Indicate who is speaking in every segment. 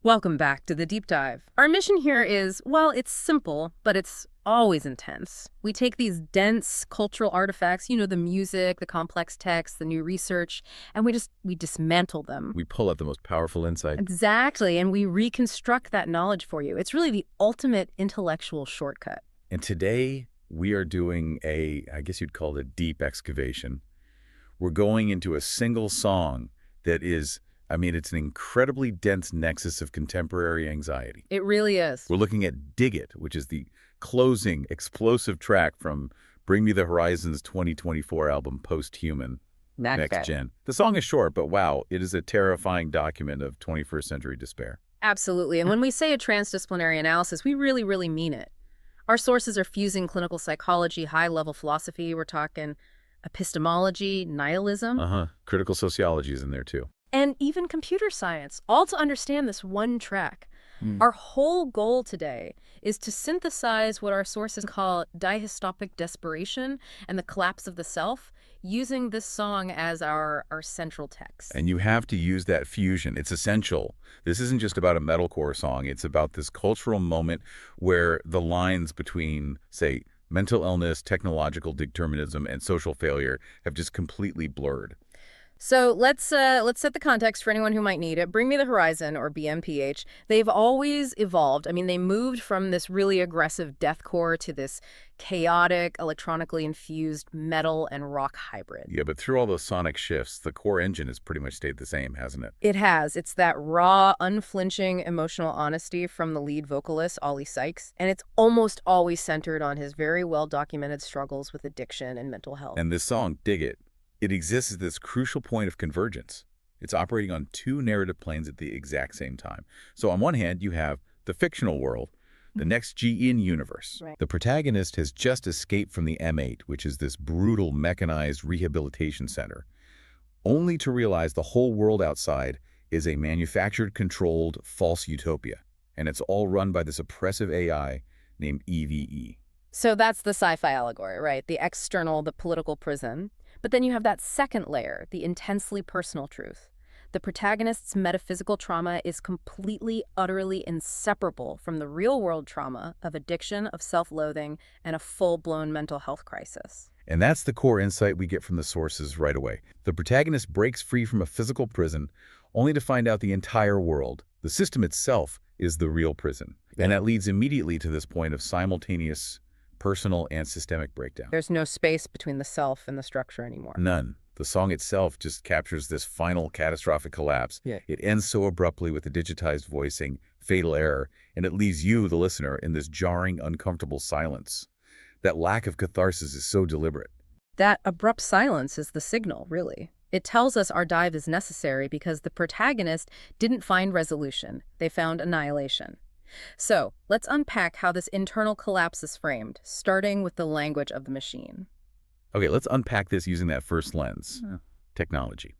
Speaker 1: Welcome back to the deep dive. Our mission here is, well, it's simple, but it's always intense. We take these dense cultural artifacts, the music, the complex text, the new research, and we dismantle them.
Speaker 2: We pull out the most powerful insight.
Speaker 1: Exactly, and we reconstruct that knowledge for you. It's really the ultimate intellectual shortcut.
Speaker 2: And today we are doing I guess you'd call it a deep excavation. We're going into a single song that is, it's an incredibly dense nexus of contemporary anxiety.
Speaker 1: It really is.
Speaker 2: We're looking at Dig It, which is the closing, explosive track from Bring Me the Horizon's 2024 album, Post-Human, NeX GEn. The song is short, but wow, it is a terrifying document of 21st century despair.
Speaker 1: Absolutely. And when we say a transdisciplinary analysis, we really, really mean it. Our sources are fusing clinical psychology, high-level philosophy. We're talking epistemology, nihilism.
Speaker 2: Critical sociology is in there too.
Speaker 1: And even computer science, all to understand this one track. Our whole goal today is to synthesize what our sources call dystopic desperation and the collapse of the self, using this song as our central text.
Speaker 2: And you have to use that fusion. It's essential. This isn't just about a metalcore song. It's about this cultural moment where the lines between, say, mental illness, technological determinism, and social failure have just completely blurred.
Speaker 1: So let's set the context for anyone who might need it. Bring Me the Horizon, or BMPH, they've always evolved. They moved from this really aggressive deathcore to this chaotic, electronically infused metal and rock hybrid.
Speaker 2: Yeah, but through all those sonic shifts, the core engine has pretty much stayed the same, hasn't it?
Speaker 1: It has. It's that raw, unflinching emotional honesty from the lead vocalist, Oli Sykes, and it's almost always centered on his very well-documented struggles with addiction and mental health.
Speaker 2: And this song, Dig It, it exists at this crucial point of convergence. It's operating on two narrative planes at the exact same time. So on one hand, you have the fictional world, the NeX GEn universe.
Speaker 1: Right.
Speaker 2: The protagonist has just escaped from the M8, which is this brutal mechanized rehabilitation center, only to realize the whole world outside is a manufactured, controlled, false utopia. And it's all run by this oppressive AI named EVE.
Speaker 1: So that's the sci-fi allegory, right? The external, the political prison. But then you have that second layer, the intensely personal truth. The protagonist's metaphysical trauma is completely, utterly inseparable from the real-world trauma of addiction, of self-loathing, and a full-blown mental health crisis.
Speaker 2: And that's the core insight we get from the sources right away. The protagonist breaks free from a physical prison, only to find out the entire world, the system itself, is the real prison. And that leads immediately to this point of simultaneous personal and systemic breakdown.
Speaker 1: There's no space between the self and the structure anymore.
Speaker 2: None. The song itself just captures this final catastrophic collapse.
Speaker 1: Yeah.
Speaker 2: It ends so abruptly with the digitized voicing, fatal error, and it leaves you, the listener, in this jarring, uncomfortable silence. That lack of catharsis is so deliberate.
Speaker 1: That abrupt silence is the signal, really. It tells us our dive is necessary because the protagonist didn't find resolution. They found annihilation. So, let's unpack how this internal collapse is framed, starting with the language of the machine.
Speaker 2: Okay, let's unpack this using that first lens, technology.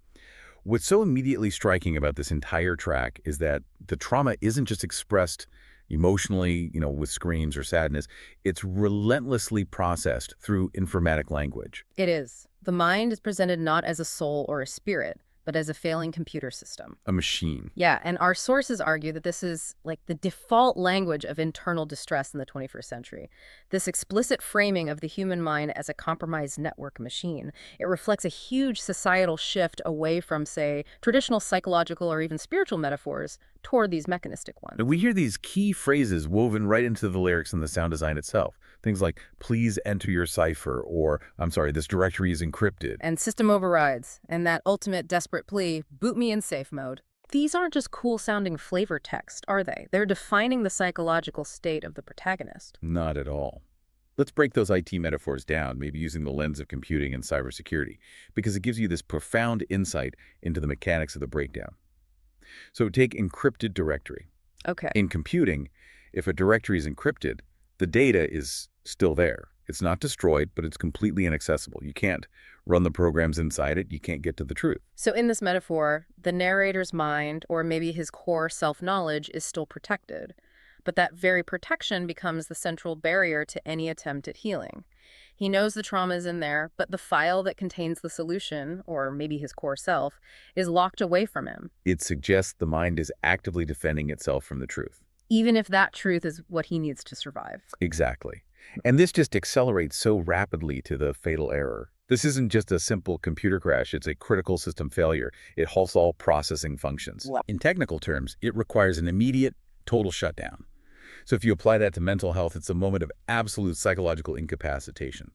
Speaker 2: What's so immediately striking about this entire track is that the trauma isn't just expressed emotionally, with screams or sadness. It's relentlessly processed through informatic language.
Speaker 1: It is. The mind is presented not as a soul or a spirit, but as a failing computer system.
Speaker 2: A machine.
Speaker 1: Yeah, and our sources argue that this is like the default language of internal distress in the 21st century. This explicit framing of the human mind as a compromised network machine, it reflects a huge societal shift away from, say, traditional psychological or even spiritual metaphors toward these mechanistic ones.
Speaker 2: And we hear these key phrases woven right into the lyrics and the sound design itself. Things like, please enter your cipher, or, I'm sorry, this directory is encrypted.
Speaker 1: And system overrides, and that ultimate desperate plea, boot me in safe mode. These aren't just cool-sounding flavor text, are they? They're defining the psychological state of the protagonist.
Speaker 2: Not at all. Let's break those IT metaphors down, maybe using the lens of computing and cybersecurity, because it gives you this profound insight into the mechanics of the breakdown. So take encrypted directory.
Speaker 1: Okay.
Speaker 2: In computing, if a directory is encrypted, the data is still there. It's not destroyed, but it's completely inaccessible. You can't run the programs inside it. You can't get to the truth.
Speaker 1: So in this metaphor, the narrator's mind, or maybe his core self-knowledge, is still protected. But that very protection becomes the central barrier to any attempt at healing. He knows the trauma is in there, but the file that contains the solution, or maybe his core self, is locked away from him.
Speaker 2: It suggests the mind is actively defending itself from the truth.
Speaker 1: Even if that truth is what he needs to survive.
Speaker 2: Exactly. And this just accelerates so rapidly to the fatal error. This isn't just a simple computer crash, it's a critical system failure. It halts all processing functions.
Speaker 1: Wow.
Speaker 2: In technical terms, it requires an immediate, total shutdown. So if you apply that to mental health, it's a moment of absolute psychological incapacitation.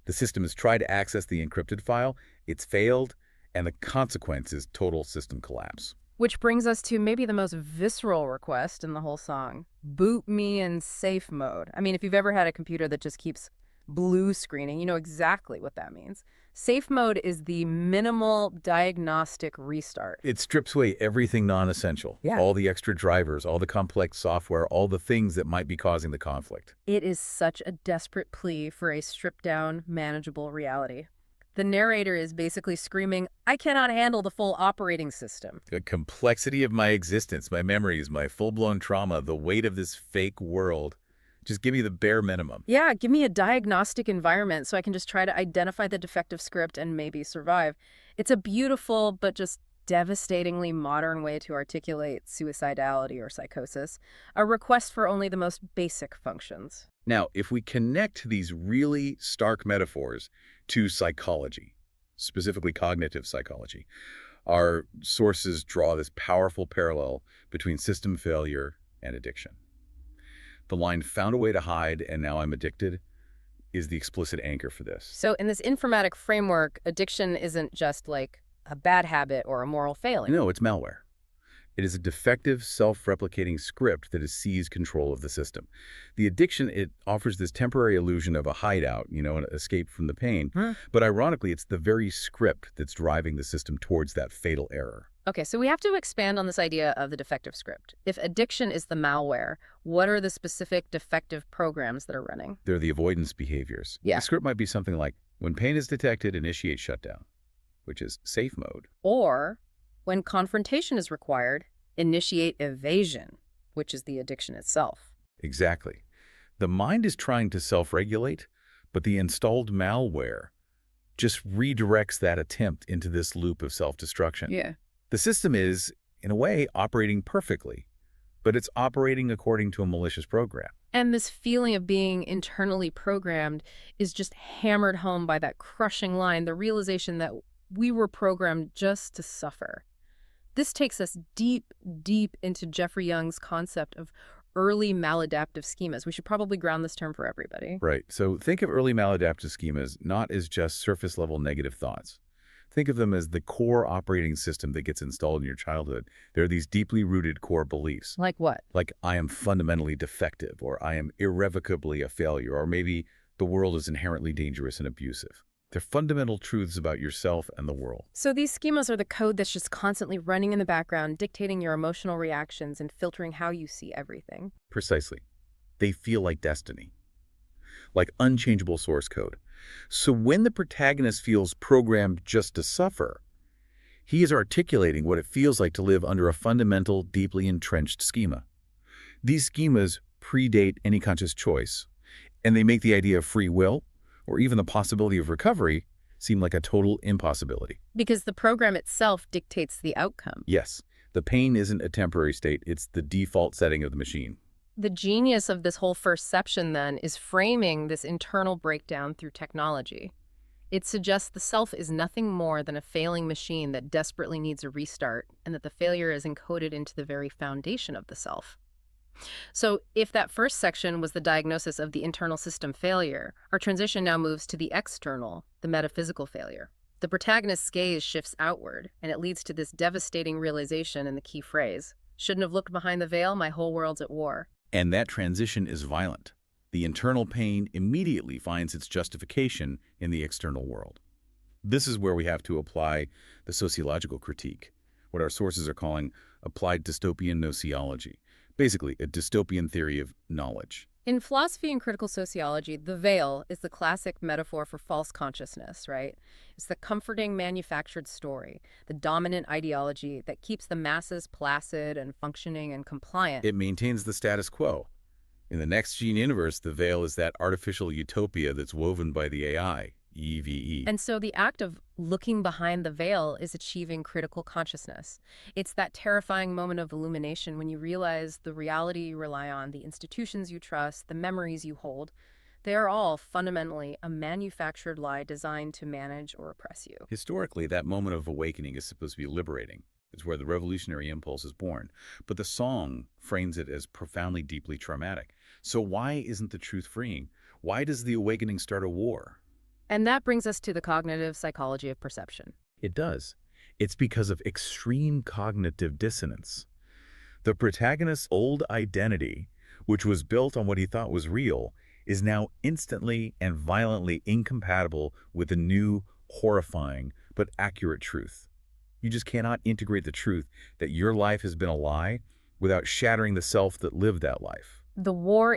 Speaker 2: The system has tried to access the encrypted file, it's failed, and the consequence is total system collapse.
Speaker 1: Which brings us to maybe the most visceral request in the whole song. Boot me in safe mode. I mean, if you've ever had a computer that just keeps blue screening, you know exactly what that means. Safe mode is the minimal diagnostic restart.
Speaker 2: It strips away everything non-essential.
Speaker 1: Yeah.
Speaker 2: All the extra drivers, all the complex software, all the things that might be causing the conflict.
Speaker 1: It is such a desperate plea for a stripped-down, manageable reality. The narrator is basically screaming, I cannot handle the full operating system.
Speaker 2: The complexity of my existence, my memories, my full-blown trauma, the weight of this fake world. Just give me the bare minimum.
Speaker 1: Yeah, give me a diagnostic environment so I can just try to identify the defective script and maybe survive. It's a beautiful but just devastatingly modern way to articulate suicidality or psychosis, a request for only the most basic functions.
Speaker 2: Now, if we connect these really stark metaphors to psychology, specifically cognitive psychology, our sources draw this powerful parallel between system failure and addiction. The line, found a way to hide and now I'm addicted, is the explicit anchor for this.
Speaker 1: So in this informatic framework, addiction isn't just like a bad habit or a moral failing.
Speaker 2: No, it's malware. It is a defective, self-replicating script that has seized control of the system. The addiction, it offers this temporary illusion of a hideout, an escape from the pain. But ironically, it's the very script that's driving the system towards that fatal error.
Speaker 1: Okay, so we have to expand on this idea of the defective script. If addiction is the malware, what are the specific defective programs that are running?
Speaker 2: They're the avoidance behaviors.
Speaker 1: Yeah.
Speaker 2: The script might be something like, when pain is detected, initiate shutdown, which is safe mode.
Speaker 1: Or, when confrontation is required, initiate evasion, which is the addiction itself.
Speaker 2: Exactly. The mind is trying to self-regulate, but the installed malware just redirects that attempt into this loop of self-destruction.
Speaker 1: Yeah.
Speaker 2: The system is, in a way, operating perfectly, but it's operating according to a malicious program.
Speaker 1: And this feeling of being internally programmed is just hammered home by that crushing line, the realization that we were programmed just to suffer. This takes us deep, deep into Jeffrey Young's concept of early maladaptive schemas. We should probably ground this term for everybody.
Speaker 2: Right. So think of early maladaptive schemas not as just surface-level negative thoughts. Think of them as the core operating system that gets installed in your childhood. There are these deeply rooted core beliefs.
Speaker 1: Like what?
Speaker 2: Like, I am fundamentally defective, or I am irrevocably a failure, or maybe the world is inherently dangerous and abusive. They're fundamental truths about yourself and the world.
Speaker 1: So these schemas are the code that's just constantly running in the background, dictating your emotional reactions and filtering how you see everything.
Speaker 2: Precisely. They feel like destiny, like unchangeable source code. So when the protagonist feels programmed just to suffer, he is articulating what it feels like to live under a fundamental, deeply entrenched schema. These schemas predate any conscious choice, and they make the idea of free will, or even the possibility of recovery, seem like a total impossibility.
Speaker 1: Because the program itself dictates the outcome.
Speaker 2: Yes, the pain isn't a temporary state, it's the default setting of the machine.
Speaker 1: The genius of this whole first section, then, is framing this internal breakdown through technology. It suggests the self is nothing more than a failing machine that desperately needs a restart, and that the failure is encoded into the very foundation of the self. So if that first section was the diagnosis of the internal system failure, our transition now moves to the external, the metaphysical failure. The protagonist's gaze shifts outward, and it leads to this devastating realization in the key phrase, "Shouldn't have looked behind the veil, my whole world's at war."
Speaker 2: And that transition is violent. The internal pain immediately finds its justification in the external world. This is where we have to apply the sociological critique, what our sources are calling applied dystopian sociology. Basically, a dystopian theory of knowledge.
Speaker 1: In philosophy and critical sociology, the veil is the classic metaphor for false consciousness, right? It's the comforting manufactured story, the dominant ideology that keeps the masses placid and functioning and compliant.
Speaker 2: It maintains the status quo. In the NeX GEn universe, the veil is that artificial utopia that's woven by the AI, EVE.
Speaker 1: And so the act of looking behind the veil is achieving critical consciousness. It's that terrifying moment of illumination when you realize the reality you rely on, the institutions you trust, the memories you hold, they are all fundamentally a manufactured lie designed to manage or oppress you.
Speaker 2: Historically, that moment of awakening is supposed to be liberating. It's where the revolutionary impulse is born. But the song frames it as profoundly, deeply traumatic. So why isn't the truth freeing? Why does the awakening start a war?
Speaker 1: And that brings us to the cognitive psychology of perception.
Speaker 2: It does. It's because of extreme cognitive dissonance. The protagonist's old identity, which was built on what he thought was real, is now instantly and violently incompatible with the new, horrifying, but accurate truth. You just cannot integrate the truth that your life has been a lie without shattering the self that lived that life.
Speaker 1: The war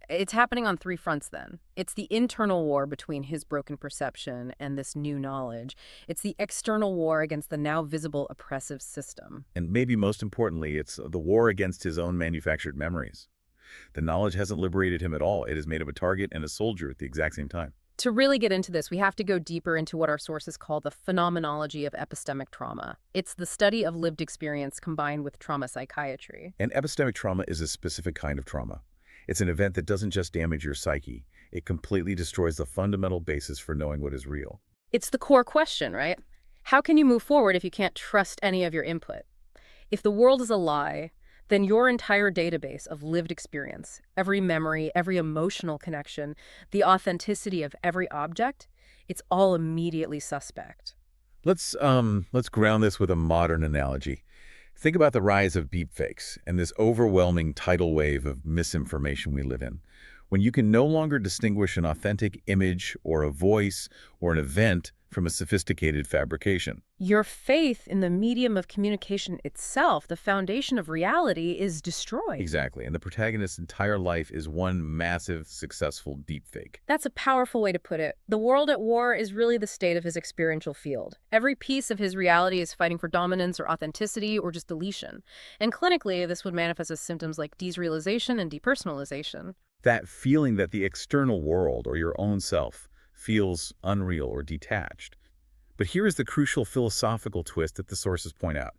Speaker 1: it's happening on three fronts then. It's the internal war between his broken perception and this new knowledge. It's the external war against the now visible oppressive system.
Speaker 2: And maybe most importantly, it's the war against his own manufactured memories. The knowledge hasn't liberated him at all. It has made him a target and a soldier at the exact same time.
Speaker 1: To really get into this, we have to go deeper into what our sources call the phenomenology of epistemic trauma. It's the study of lived experience combined with trauma psychiatry.
Speaker 2: And epistemic trauma is a specific kind of trauma. It's an event that doesn't just damage your psyche. It completely destroys the fundamental basis for knowing what is real.
Speaker 1: It's the core question, right? How can you move forward if you can't trust any of your input? If the world is a lie, then your entire database of lived experience, every memory, every emotional connection, the authenticity of every object, it's all immediately suspect.
Speaker 2: Let's ground this with a modern analogy. Think about the rise of deepfakes and this overwhelming tidal wave of misinformation we live in. When you can no longer distinguish an authentic image or a voice or an event from a sophisticated fabrication.
Speaker 1: Your faith in the medium of communication itself, the foundation of reality, is destroyed.
Speaker 2: Exactly, and the protagonist's entire life is one massive, successful deepfake.
Speaker 1: That's a powerful way to put it. The world at war is really the state of his experiential field. Every piece of his reality is fighting for dominance or authenticity or just deletion. And clinically, this would manifest as symptoms like desrealization and depersonalization.
Speaker 2: That feeling that the external world or your own self feels unreal or detached. But here is the crucial philosophical twist that the sources point out.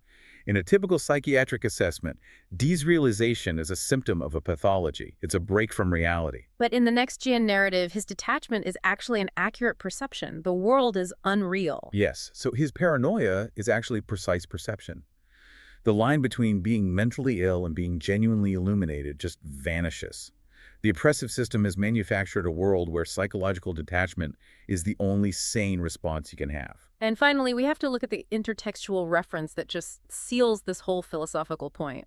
Speaker 2: In a typical psychiatric assessment, desrealization is a symptom of a pathology. It's a break from reality.
Speaker 1: But in the NeX GEn narrative, his detachment is actually an accurate perception. The world is unreal.
Speaker 2: Yes, so his paranoia is actually precise perception. The line between being mentally ill and being genuinely illuminated just vanishes. The oppressive system has manufactured a world where psychological detachment is the only sane response you can have.
Speaker 1: And finally, we have to look at the intertextual reference that just seals this whole philosophical point.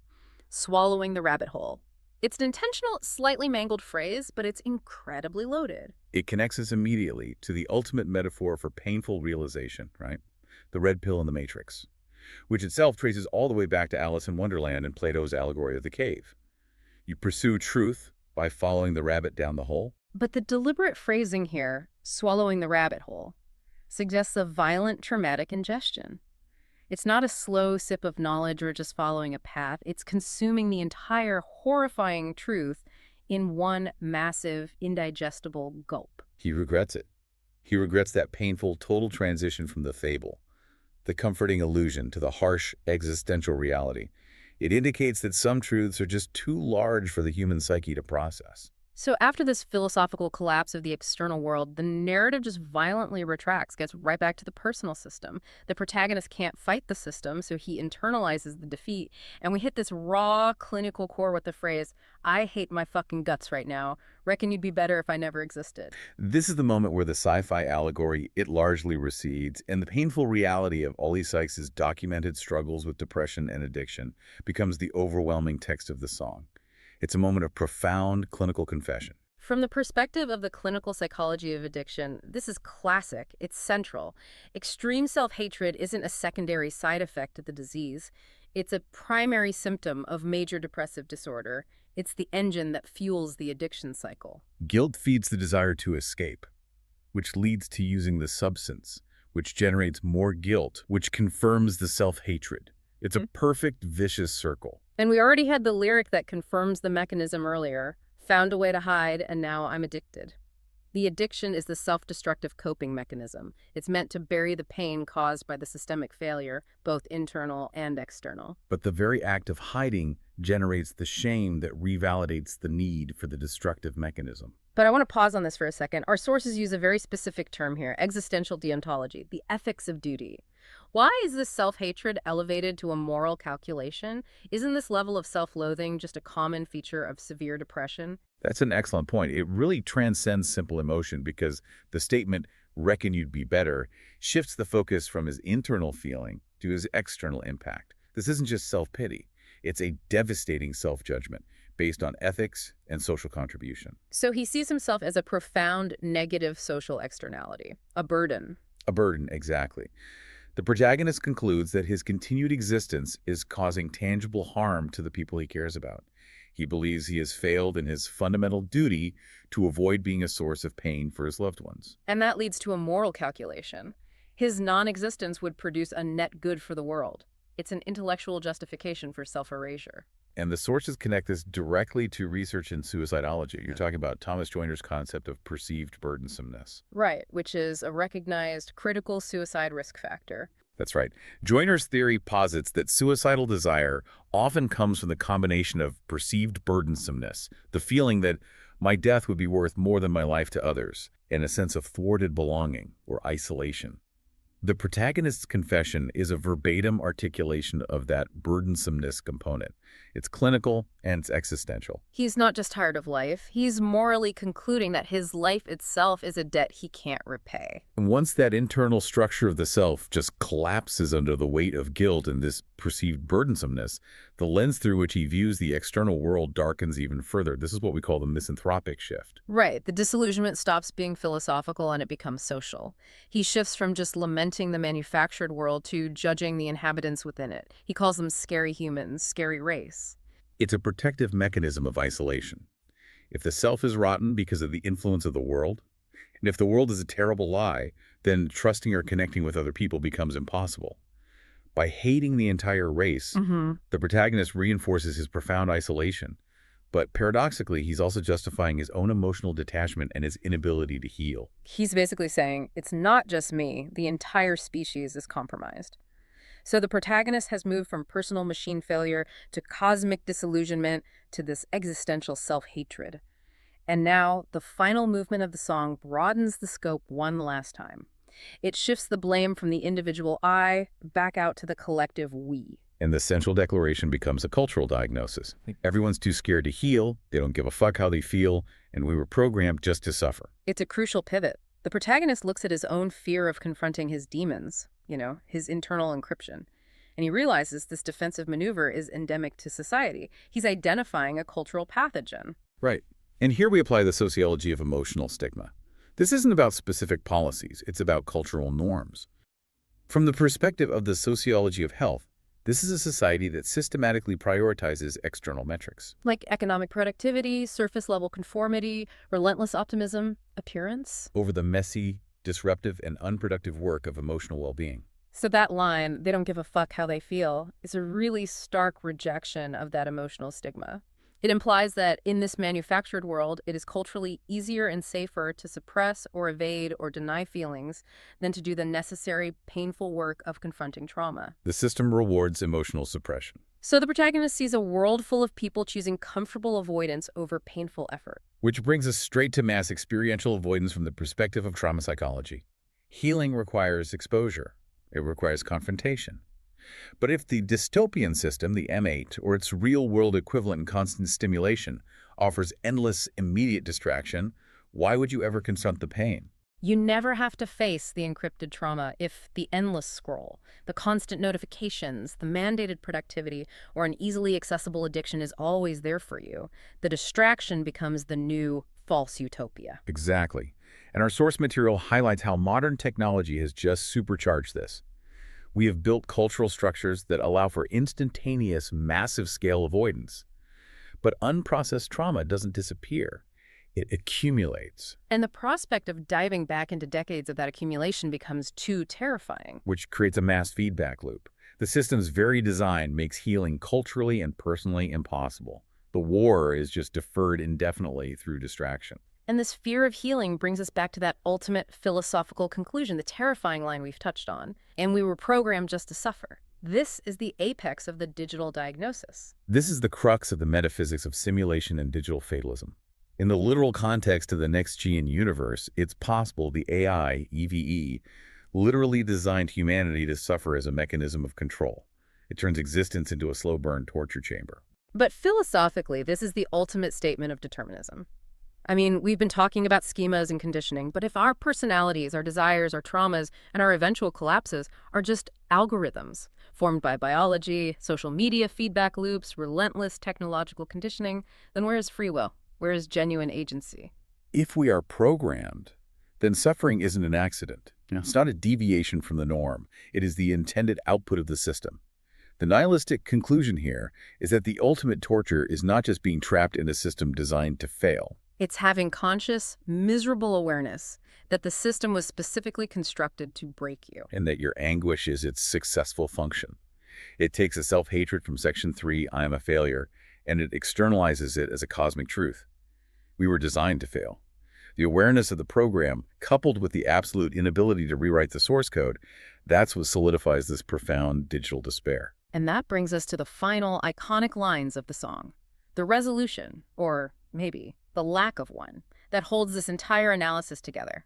Speaker 1: Swallowing the rabbit hole. It's an intentional, slightly mangled phrase, but it's incredibly loaded.
Speaker 2: It connects us immediately to the ultimate metaphor for painful realization, right? The red pill in the Matrix, which itself traces all the way back to Alice in Wonderland and Plato's allegory of the cave. You pursue truth by following the rabbit down the hole.
Speaker 1: But the deliberate phrasing here, swallowing the rabbit hole, suggests a violent, traumatic ingestion. It's not a slow sip of knowledge or just following a path. It's consuming the entire horrifying truth in one massive, indigestible gulp.
Speaker 2: He regrets it. He regrets that painful, total transition from the fable, the comforting illusion, to the harsh, existential reality. It indicates that some truths are just too large for the human psyche to process.
Speaker 1: So after this philosophical collapse of the external world, the narrative just violently retracts, gets right back to the personal system. The protagonist can't fight the system, so he internalizes the defeat. And we hit this raw, clinical core with the phrase, "I hate my fucking guts right now. Reckon you'd be better if I never existed."
Speaker 2: This is the moment where the sci-fi allegory, it largely recedes, and the painful reality of Oli Sykes' documented struggles with depression and addiction becomes the overwhelming text of the song. It's a moment of profound clinical confession.
Speaker 1: From the perspective of the clinical psychology of addiction, this is classic. It's central. Extreme self-hatred isn't a secondary side effect of the disease. It's a primary symptom of major depressive disorder. It's the engine that fuels the addiction cycle.
Speaker 2: Guilt feeds the desire to escape, which leads to using the substance, which generates more guilt, which confirms the self-hatred. It's a perfect vicious circle.
Speaker 1: And we already had the lyric that confirms the mechanism earlier. Found a way to hide, and now I'm addicted. The addiction is the self-destructive coping mechanism. It's meant to bury the pain caused by the systemic failure, both internal and external.
Speaker 2: But the very act of hiding generates the shame that revalidates the need for the destructive mechanism.
Speaker 1: But I want to pause on this for a second. Our sources use a very specific term here, existential deontology, the ethics of duty. Why is this self-hatred elevated to a moral calculation? Isn't this level of self-loathing just a common feature of severe depression?
Speaker 2: That's an excellent point. It really transcends simple emotion because the statement, reckon you'd be better, shifts the focus from his internal feeling to his external impact. This isn't just self-pity. It's a devastating self-judgment based on ethics and social contribution.
Speaker 1: So he sees himself as a profound negative social externality, a burden.
Speaker 2: A burden, exactly. The protagonist concludes that his continued existence is causing tangible harm to the people he cares about. He believes he has failed in his fundamental duty to avoid being a source of pain for his loved ones.
Speaker 1: And that leads to a moral calculation. His non-existence would produce a net good for the world. It's an intellectual justification for self-erasure.
Speaker 2: And the sources connect this directly to research in suicidology. You're talking about Thomas Joiner's concept of perceived burdensomeness.
Speaker 1: Right, which is a recognized critical suicide risk factor.
Speaker 2: That's right. Joiner's theory posits that suicidal desire often comes from the combination of perceived burdensomeness, the feeling that my death would be worth more than my life to others, and a sense of thwarted belonging or isolation. The protagonist's confession is a verbatim articulation of that burdensomeness component. It's clinical and it's existential.
Speaker 1: He's not just tired of life. He's morally concluding that his life itself is a debt he can't repay.
Speaker 2: And once that internal structure of the self just collapses under the weight of guilt and this perceived burdensomeness, the lens through which he views the external world darkens even further. This is what we call the misanthropic shift.
Speaker 1: Right. The disillusionment stops being philosophical and it becomes social. He shifts from just lamenting the manufactured world to judging the inhabitants within it. He calls them scary humans, scary race.
Speaker 2: It's a protective mechanism of isolation. If the self is rotten because of the influence of the world, and if the world is a terrible lie, then trusting or connecting with other people becomes impossible. By hating the entire race, the protagonist reinforces his profound isolation. But paradoxically, he's also justifying his own emotional detachment and his inability to heal.
Speaker 1: He's basically saying, it's not just me, the entire species is compromised. So the protagonist has moved from personal machine failure to cosmic disillusionment to this existential self-hatred. And now, the final movement of the song broadens the scope one last time. It shifts the blame from the individual I back out to the collective we.
Speaker 2: And the central declaration becomes a cultural diagnosis. Everyone's too scared to heal, they don't give a fuck how they feel, and we were programmed just to suffer.
Speaker 1: It's a crucial pivot. The protagonist looks at his own fear of confronting his demons, his internal encryption. And he realizes this defensive maneuver is endemic to society. He's identifying a cultural pathogen.
Speaker 2: Right. And here we apply the sociology of emotional stigma. This isn't about specific policies, it's about cultural norms. From the perspective of the sociology of health, this is a society that systematically prioritizes external metrics.
Speaker 1: Like economic productivity, surface-level conformity, relentless optimism, appearance.
Speaker 2: Over the messy, disruptive, and unproductive work of emotional well-being.
Speaker 1: So that line, they don't give a fuck how they feel, is a really stark rejection of that emotional stigma. It implies that in this manufactured world, it is culturally easier and safer to suppress or evade or deny feelings than to do the necessary, painful work of confronting trauma.
Speaker 2: The system rewards emotional suppression.
Speaker 1: So the protagonist sees a world full of people choosing comfortable avoidance over painful effort.
Speaker 2: Which brings us straight to mass experiential avoidance from the perspective of trauma psychology. Healing requires exposure. It requires confrontation. But if the dystopian system, the M8, or its real-world equivalent in constant stimulation, offers endless, immediate distraction, why would you ever confront the pain?
Speaker 1: You never have to face the encrypted trauma if the endless scroll, the constant notifications, the mandated productivity, or an easily accessible addiction is always there for you. The distraction becomes the new false utopia.
Speaker 2: Exactly. And our source material highlights how modern technology has just supercharged this. We have built cultural structures that allow for instantaneous, massive-scale avoidance. But unprocessed trauma doesn't disappear. It accumulates.
Speaker 1: And the prospect of diving back into decades of that accumulation becomes too terrifying.
Speaker 2: Which creates a mass feedback loop. The system's very design makes healing culturally and personally impossible. The war is just deferred indefinitely through distraction.
Speaker 1: And this fear of healing brings us back to that ultimate philosophical conclusion, the terrifying line we've touched on. And we were programmed just to suffer. This is the apex of the digital diagnosis.
Speaker 2: This is the crux of the metaphysics of simulation and digital fatalism. In the literal context of the NeX GEn universe, it's possible the AI, EVE, literally designed humanity to suffer as a mechanism of control. It turns existence into a slow-burn torture chamber.
Speaker 1: But philosophically, this is the ultimate statement of determinism. I mean, we've been talking about schemas and conditioning, but if our personalities, our desires, our traumas, and our eventual collapses are just algorithms formed by biology, social media feedback loops, relentless technological conditioning, then where is free will? Where is genuine agency?
Speaker 2: If we are programmed, then suffering isn't an accident. It's not a deviation from the norm. It is the intended output of the system. The nihilistic conclusion here is that the ultimate torture is not just being trapped in a system designed to fail.
Speaker 1: It's having conscious, miserable awareness that the system was specifically constructed to break you.
Speaker 2: And that your anguish is its successful function. It takes a self-hatred from Section 3, I am a failure, and it externalizes it as a cosmic truth. We were designed to fail. The awareness of the program, coupled with the absolute inability to rewrite the source code, that's what solidifies this profound digital despair.
Speaker 1: And that brings us to the final iconic lines of the song. The resolution, or maybe the lack of one, that holds this entire analysis together.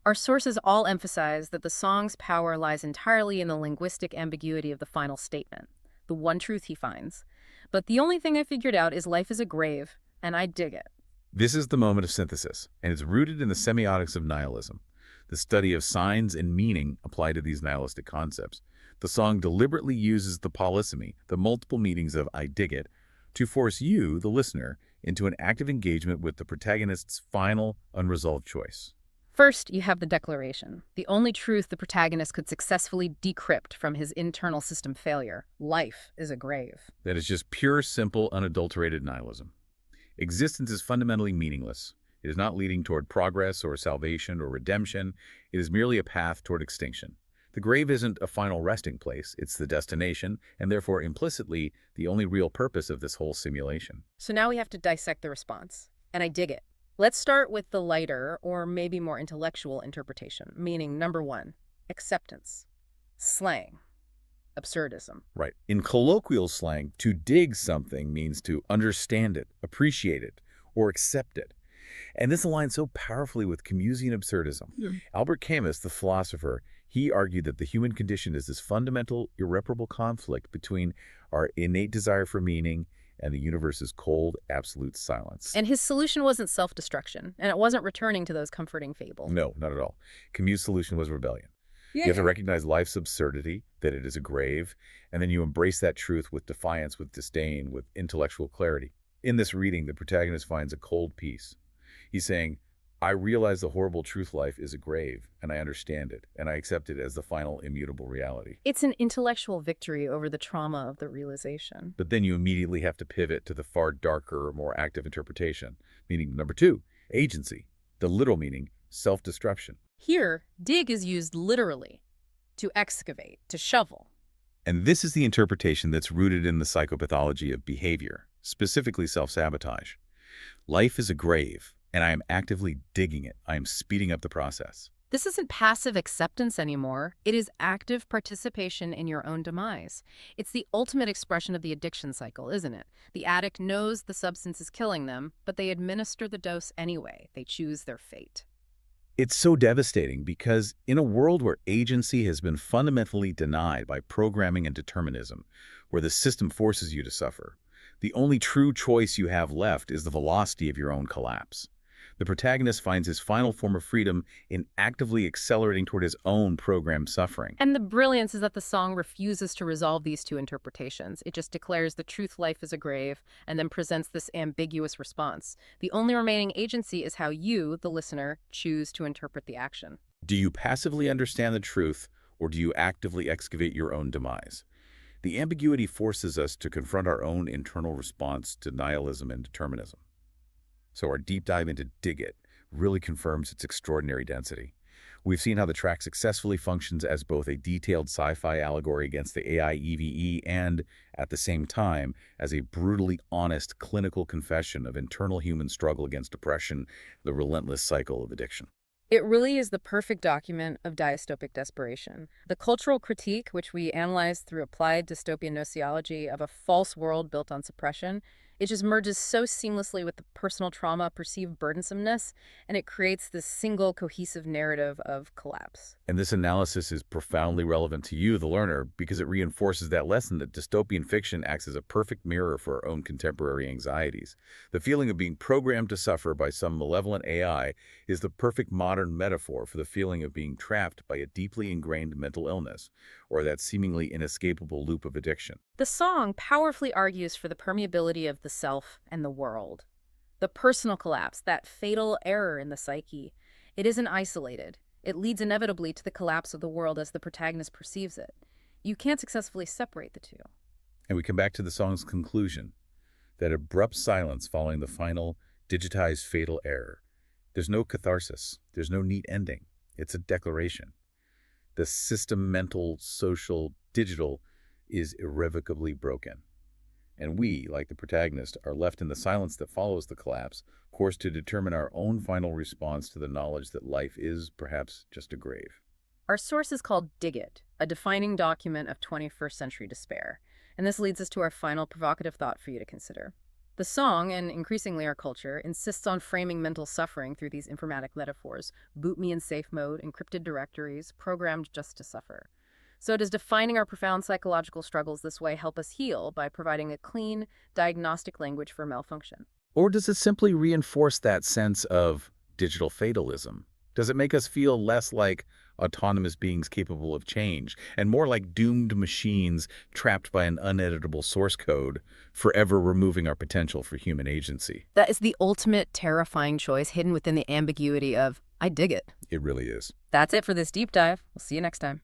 Speaker 1: Our sources all emphasize that the song's power lies entirely in the linguistic ambiguity of the final statement, the one truth he finds. But the only thing I figured out is life is a grave, and I dig it.
Speaker 2: This is the moment of synthesis, and it's rooted in the semiotics of nihilism, the study of signs and meaning applied to these nihilistic concepts. The song deliberately uses the polysemy, the multiple meanings of I dig it, to force you, the listener, into an active engagement with the protagonist's final, unresolved choice.
Speaker 1: First, you have the declaration, the only truth the protagonist could successfully decrypt from his internal system failure. Life is a grave.
Speaker 2: That is just pure, simple, unadulterated nihilism. Existence is fundamentally meaningless. It is not leading toward progress or salvation or redemption. It is merely a path toward extinction. The grave isn't a final resting place. It's the destination, and therefore implicitly the only real purpose of this whole simulation.
Speaker 1: So now we have to dissect the response, and I dig it. Let's start with the lighter, or maybe more intellectual interpretation, meaning number one, acceptance, slang, absurdism.
Speaker 2: Right. In colloquial slang, to dig something means to understand it, appreciate it, or accept it. And this aligns so powerfully with Camusian absurdism. Yeah. Albert Camus, the philosopher, he argued that the human condition is this fundamental, irreparable conflict between our innate desire for meaning and the universe's cold, absolute silence.
Speaker 1: And his solution wasn't self-destruction, and it wasn't returning to those comforting fables.
Speaker 2: No, not at all. Camus' solution was rebellion. Yeah. You have to recognize life's absurdity, that it is a grave, and then you embrace that truth with defiance, with disdain, with intellectual clarity. In this reading, the protagonist finds a cold peace. He's saying, I realize the horrible truth life is a grave, and I understand it, and I accept it as the final immutable reality.
Speaker 1: It's an intellectual victory over the trauma of the realization.
Speaker 2: But then you immediately have to pivot to the far darker, more active interpretation, meaning number two, agency, the literal meaning, self-destruction.
Speaker 1: Here, dig is used literally, to excavate, to shovel.
Speaker 2: And this is the interpretation that's rooted in the psychopathology of behavior, specifically self-sabotage. Life is a grave, and I am actively digging it. I am speeding up the process.
Speaker 1: This isn't passive acceptance anymore. It is active participation in your own demise. It's the ultimate expression of the addiction cycle, isn't it? The addict knows the substance is killing them, but they administer the dose anyway. They choose their fate.
Speaker 2: It's so devastating because in a world where agency has been fundamentally denied by programming and determinism, where the system forces you to suffer, the only true choice you have left is the velocity of your own collapse. The protagonist finds his final form of freedom in actively accelerating toward his own programmed suffering.
Speaker 1: And the brilliance is that the song refuses to resolve these two interpretations. It just declares the truth life is a grave and then presents this ambiguous response. The only remaining agency is how you, the listener, choose to interpret the action.
Speaker 2: Do you passively understand the truth, Or do you actively excavate your own demise? The ambiguity forces us to confront our own internal response to nihilism and determinism. So our deep dive into Dig It really confirms its extraordinary density. We've seen how the track successfully functions as both a detailed sci-fi allegory against the AI EVE and, at the same time, as a brutally honest clinical confession of internal human struggle against depression, the relentless cycle of addiction.
Speaker 1: It really is the perfect document of dystopic desperation. The cultural critique, which we analyze through applied dystopian sociology of a false world built on suppression, it just merges so seamlessly with the personal trauma, perceived burdensomeness, and it creates this single cohesive narrative of collapse.
Speaker 2: And this analysis is profoundly relevant to you, the learner, because it reinforces that lesson that dystopian fiction acts as a perfect mirror for our own contemporary anxieties. The feeling of being programmed to suffer by some malevolent AI is the perfect modern metaphor for the feeling of being trapped by a deeply ingrained mental illness, or that seemingly inescapable loop of addiction.
Speaker 1: The song powerfully argues for the permeability of the self and the world. The personal collapse, that fatal error in the psyche, it isn't isolated. It leads inevitably to the collapse of the world as the protagonist perceives it. You can't successfully separate the two.
Speaker 2: And we come back to the song's conclusion, that abrupt silence following the final, digitized fatal error. There's no catharsis. There's no neat ending. It's a declaration. The system, mental, social, digital, is irrevocably broken. And we, like the protagonist, are left in the silence that follows the collapse, forced to determine our own final response to the knowledge that life is perhaps just a grave.
Speaker 1: Our source is called Dig It, a defining document of 21st century despair. And this leads us to our final provocative thought for you to consider. The song, and increasingly our culture, insists on framing mental suffering through these informatic metaphors: boot me in safe mode, encrypted directories, programmed just to suffer. So does defining our profound psychological struggles this way help us heal by providing a clean, diagnostic language for malfunction?
Speaker 2: Or does it simply reinforce that sense of digital fatalism? Does it make us feel less like autonomous beings capable of change and more like doomed machines trapped by an uneditable source code, forever removing our potential for human agency?
Speaker 1: That is the ultimate terrifying choice hidden within the ambiguity of, I dig it.
Speaker 2: It really is.
Speaker 1: That's it for this deep dive. We'll see you next time.